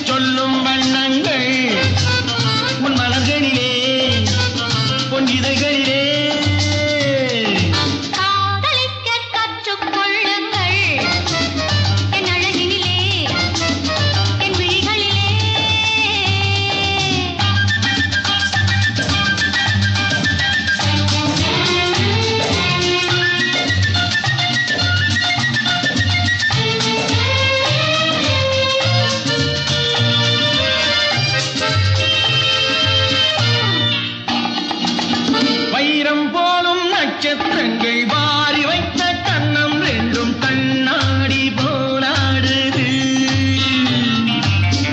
சொல்லும் வண்ணங்கள் உன் மலர்களிலே பொன் இதழ்களிலே காதலிக்க கற்றுக்கொள்ளுங்கள் என் அழகினிலே என் விழிகளிலே வைரம் போலும் நட்சத்திரங்கள் வாரி வைத்த கண்ணம் ரெண்டும் கண்ணாடி போலாடுது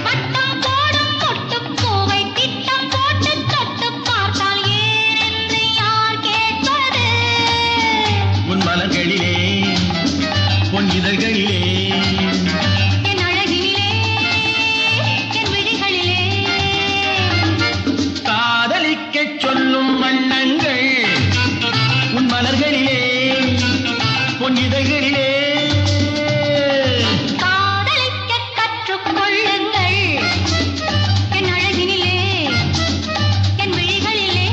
வட்டம் போடும் பொட்டுப் பூவை திட்டம் போட்டு தொட்டுப் பார்த்தால் ஏனென்று யார் கேட்பது உன் மலர்களிலே பொன் இதழ்களிலே என் அழகினிலே என் விழிகளிலே காதலிக்கச் சொல்லும் வண்ணங்கள் உன் மலர்களிலே பொன் இதழ்களிலே காதலிக்க கற்றுக்கொள்ளுங்கள் என் அழகினிலே என் விழிகளிலே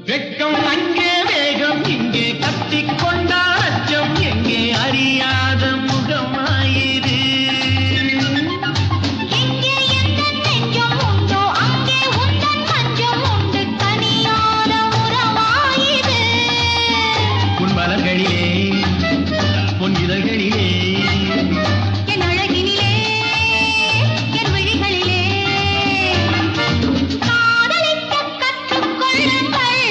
வெட்கம் அங்கே வேகம் இங்கே கத்திக்கொண்டால் அச்சம் எங்கே அறியாத முகமாயிரு எங்கே எந்தன் நெஞ்சம் உண்டோ அங்கே உந்தன் மஞ்சம் உண்டு தனியாத உறவாயிது உன் மலர்களிலே பொன் இதழ்களிலே என் அழகினிலே என் விழிகளிலே காதலிக்க கற்றுக்கொள்ளுங்கள்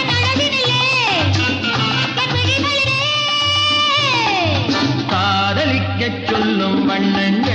என் அழகினிலே என் விழிகளிலே காதலிக்கச் சொல்லும் வண்ணங்கள்